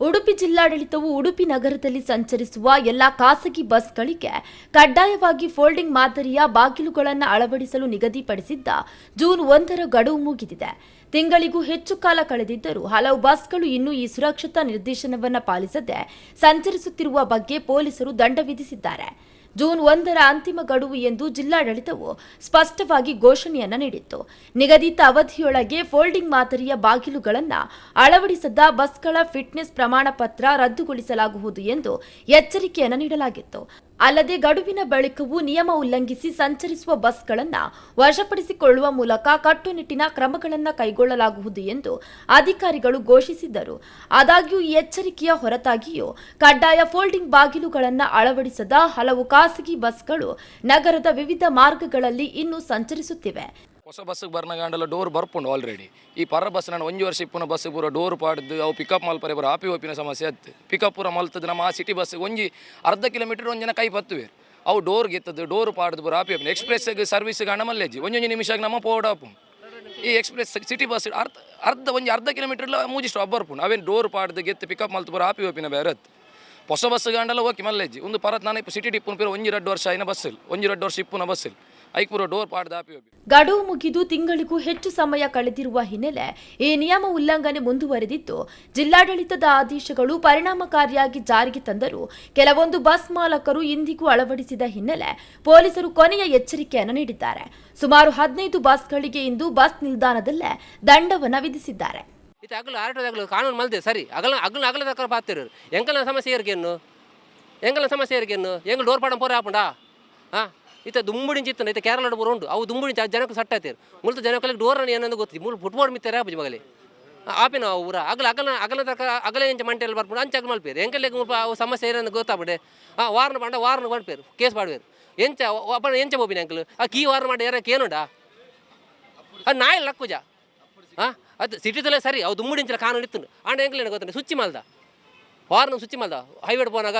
ಉಡುಪಿ ಜಿಲ್ಲಾಡಳಿತವು ಉಡುಪಿ ನಗರದಲ್ಲಿ ಸಂಚರಿಸುವ ಎಲ್ಲ ಖಾಸಗಿ ಬಸ್ಗಳಿಗೆ ಕಡ್ಡಾಯವಾಗಿ ಫೋಲ್ಡಿಂಗ್ ಮಾದರಿಯ ಬಾಗಿಲುಗಳನ್ನು ಅಳವಡಿಸಲು ನಿಗದಿಪಡಿಸಿದ್ದ ಜೂನ್ 1ರ ಗಡುವು ಮುಗಿದಿದೆ. ತಿಂಗಳಿಗೂ ಹೆಚ್ಚು ಕಾಲ ಕಳೆದಿದ್ದರೂ ಹಲವು ಬಸ್ಗಳು ಇನ್ನೂ ಈ ಸುರಕ್ಷತಾ ನಿರ್ದೇಶನವನ್ನು ಪಾಲಿಸದೆ ಸಂಚರಿಸುತ್ತಿರುವ ಬಗ್ಗೆ ಪೊಲೀಸರು ದಂಡ ವಿಧಿಸಿದ್ದಾರೆ. ಜೂನ್ 1ರ ಅಂತಿಮ ಗಡುವು ಎಂದು ಜಿಲ್ಲಾಡಳಿತವು ಸ್ಪಷ್ಟವಾಗಿ ಘೋಷಣೆಯನ್ನು ನೀಡಿತ್ತು. ನಿಗದಿತ ಅವಧಿಯೊಳಗೆ ಫೋಲ್ಡಿಂಗ್ ಮಾದರಿಯ ಬಾಗಿಲುಗಳನ್ನು ಅಳವಡಿಸದ ಬಸ್ಗಳ ಫಿಟ್ನೆಸ್ ಪ್ರಮಾಣ ಪತ್ರ ರದ್ದುಗೊಳಿಸಲಾಗುವುದು ಎಂದು ಎಚ್ಚರಿಕೆಯನ್ನು ನೀಡಲಾಗಿತ್ತು. ಅಲ್ಲದೆ ಗಡುವಿನ ಬಳಿಕವೂ ನಿಯಮ ಉಲ್ಲಂಘಿಸಿ ಸಂಚರಿಸುವ ಬಸ್ಗಳನ್ನು ವಶಪಡಿಸಿಕೊಳ್ಳುವ ಮೂಲಕ ಕಟ್ಟುನಿಟ್ಟಿನ ಕ್ರಮಗಳನ್ನು ಕೈಗೊಳ್ಳಲಾಗುವುದು ಎಂದು ಅಧಿಕಾರಿಗಳು ಘೋಷಿಸಿದ್ದರು. ಆದಾಗ್ಯೂ ಈ ಎಚ್ಚರಿಕೆಯ ಹೊರತಾಗಿಯೂ ಕಡ್ಡಾಯ ಫೋಲ್ಡಿಂಗ್ ಬಾಗಿಲುಗಳನ್ನು ಅಳವಡಿಸದ ಹಲವು ಖಾಸಗಿ ಬಸ್ಗಳು ನಗರದ ವಿವಿಧ ಮಾರ್ಗಗಳಲ್ಲಿ ಇನ್ನೂ ಸಂಚರಿಸುತ್ತಿವೆ. ಹೊಸ ಬಸ್ಸಿಗೆ ಬರ್ನಾಗಂಡಲ್ಲ ಡೋರ್ ಬರ್ಪುಂಡು ಆಲ್ರೆಡಿ. ಈ ಪರ ಬಸ್ ನಾನು 1 ವರ್ಷ ಇಪ್ಪನ ಬಸ್ ಪೂರ ಡೋರ್ ಪಾಡ್ದು ಅವು ಪಿಕಪ್ ಮಲ್ಪರೆ ಬರೋ ಆಪಿ ಓಪಿನ ಸಮಸ್ಯೆ ಆಯ್ತು. ಪಿಕಪ್ ಪೂರ ಮಲ್ತದ್ದು ನಮ್ಮ ಆ ಸಿಟಿ ಬಸ್ಸಿಗೆ ಒಂಜಿ ಅರ್ಧ ಕಿಲೋಮೀಟರ್ ಒಂದು ಜನ ಕೈ ಪತ್ತುವೆ ಅವು ಡೋರ್ಗೆ ಎತ್ತದ್ದು ಡೋರ್ ಪಾಡ್ದು ಬರೋ ಆಪಿ ಓಪಿನ ಎಕ್ಸ್ಪ್ರೆಸ್ಗೆ ಸರ್ವಿಸ್ಗೆ ಹಣ ಮಲ್ಲೇಜಿ ಒಂದೊಂದು ನಿಮಿಷಕ್ಕೆ ನಮ್ಮ ಪೋಡಾಪು ಈ ಎಕ್ಸ್ಪ್ರೆಸ್ ಸಿಟಿ ಬಸ್ ಅರ್ಧ ಕಿಲೋಮೀಟರ್ ಮೂಜಿ ಸ್ಟಾಪ್ ಬರ್ಪುಂಡು ಅವೇನು ಡೋರ್ ಪಾಡ್ದು ಗೆತ್ತು ಪಿಕಪ್ ಮಲ್ತು ಬರೋ ಆಪಿ ಓಪಿನ ಬೇರೆ ಹೊಸ ಬಸ್ ಗಂಡಲ್ಲ ಓಕೆ ಮಲ್ಲೇಜಿ ಒಂದು ಪರತ್ ನಾನು ಸಿಟಿ ಟಿಪ್ಪುನ ಪೇರು 1-2 ವರ್ಷ ಐನ ಬಸ್ಸಲ್ಲಿ 1-2 ವರ್ಷ ಇಪ್ಪುನ ಬಸ್ಸಲ್ಲಿ ಐಕ್ಪುರ ಡೋರ್ ಪಾಡ್ದು ಆಪಿ ಓಪಿ ಗಡುವು ಮುಗಿದು ತಿಂಗಳಿಗೂ ಹೆಚ್ಚು ಸಮಯ ಕಳೆದಿರುವ ಹಿನ್ನೆಲೆ ಈ ನಿಯಮ ಉಲ್ಲಂಘನೆ ಮುಂದುವರೆದಿದ್ದು ಜಿಲ್ಲಾಡಳಿತದ ಆದೇಶಗಳು ಪರಿಣಾಮಕಾರಿಯಾಗಿ ಜಾರಿಗೆ ತಂದರೂ ಕೆಲವೊಂದು ಬಸ್ ಮಾಲಕರು ಇಂದಿಗೂ ಅಳವಡಿಸಿದ ಹಿನ್ನೆಲೆ ಪೊಲೀಸರು ಕೊನೆಯ ಎಚ್ಚರಿಕೆಯನ್ನು ನೀಡಿದ್ದಾರೆ. ಸುಮಾರು 15 ಬಸ್ಗಳಿಗೆ ಇಂದು ಬಸ್ ನಿಲ್ದಾಣದಲ್ಲೇ ದಂಡವನ್ನು ವಿಧಿಸಿದ್ದಾರೆ. ಇದು ಅಗಲು ಆಟೋದಾಗಲು ಕಾನೂನು ಮಲ್ದೆ ಸರಿ ಅಗಲ ತಕ್ಕ ಪಾತಿರು ಎಂಕಲ ಸಮಸ್ಯೆ ಇರ್ಗೇನು ಎಂಗಲ್ ಡೋರ್ ಪಾಡಂ ಪೋರ ಆಪುಂಡಾ ಹಾಂ ಇತ್ತ ದುಂಬುಡಿಂಚಿತ್ತು ಇತ್ತ ಕೇರಳ ಬರೋ ಉಂಟು ಅವು ದುಂಬುಡಿ ಜನಕ್ಕೆ ಸಟ್ಟ ಆಯ್ತಾರೆ ಮುಳ್ತ ಜನಕ್ಕೆ ಡೋರನ್ನು ಏನಂದು ಗೊತ್ತಿ ಮುಳು ಫುಟ್ಬೋರ್ಡ್ ಮಿತ್ತಾರೆ ಆಪುಜಿ ಮಗಲಿ ಆಪಿನ ಊರ ಅಗಲ ತಕ್ಕ ಅಗಲ ಎಂಚ ಮಂಟೆಲ್ಲ ಬರ್ಕೊಂಡು ಅಂಚಾಗ ಮಲ್ಪೇರು ಎಂಕಲ್ಲಿ ಅವು ಸಮಸ್ಯೆ ಏನಂದು ಗೊತ್ತಾಗ್ಬಿಡೆ ವಾರನ ಬಂಡ್ಪೇರು ಕೇಸ್ ಪಾಡ್ಬೇರು ಎಂಚ ಬೋಬಿನ ಅಂಕಲ್ ಕೀ ವಾರನ ಮಾಡಿ ಯಾರಕ್ಕೆ ಏನುಂಡ ಅದು ನಾಯಿಲ್ಲ ಲಕ್ಕುಜ ಹಾಂ ಅದು ಸಿಟಿದಲ್ಲೇ ಸರಿ ಅವು ದುಂಬುಡಿಂಚಲ ಕಾನೂನು ಇತ್ತು ಆಂಡ ಎಂಕಲೇನು ಗೊತ್ತಾನೆ ಸುಚ್ಚಿ ಮಾಲ್ದ ವಾರನ ಸುಚ್ಚಿ ಮಾಲ್ದ ಹೈವೇಡ್ ಪೋನಾಗ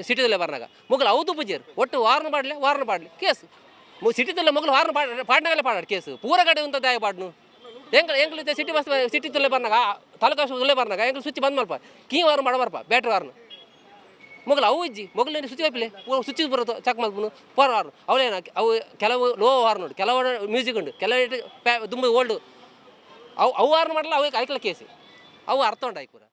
ಸಿಟಿದಲ್ಲೇ ಬರ್ನಾಗ ಮೊಗಲು ಹೌದು ಪೂಜೆರು ಒಟ್ಟು ವಾರನ ಪಾಡ್ಲಿ ಕೇಸ್ ಸಿಟಿದಲ್ಲೇ ಮೊಗಲು ವಾರನ ಪಾಡ್ನಾಗಲ್ಲೇ ಪಾಡಾಡು ಕೇಸು ಪೂರ ಕಡೆ ಉಂತ ದಾಯ ಪಾಡ್ನು ಎಂಗ್ಲಿದ್ದೆ ಸಿಟಿ ಬಸ್ ಸಿಟಿದಲ್ಲೇ ಬರ್ನಾಗ ತಾಲೂಕಾಶಲ್ಲೇ ಬರ್ನಾಗ ಎಂಗ್ಲು ಸುಚ್ಚಿ ಬಂದ್ ಮಲ್ಪ ಕೀ ವಾರ ಮಾಡ ಬರ್ಪ ಬ್ಯಾಟ್ರಿ ವಾರನ ಮೊಗಲು ಅವು ಇಜ್ಜಿ ಮೊಗಲು ಸುಚ್ಚಿ ಹೋಗ್ಲಿ ಸುಚ್ಚಿ ಬರೋದು ಚಕ್ ಮಲ್ಪನು ಪೋರ ವಾರನು ಅವಳೇನ ಅವು ಕೆಲವು ಲೋ ವಾರ ನೋಡಿ ಕೆಲವು ಮ್ಯೂಸಿಕ್ ಉಂಟು ಕೆಲವು ದುಂಬು ಓಲ್ಡು ಅವು ವಾರನ ಮಾಡಲ್ಲ ಅವು ಐಕಲ ಕೇಸು ಅವು ಅರ್ಥ ಉಂಟು ಐಕೂರ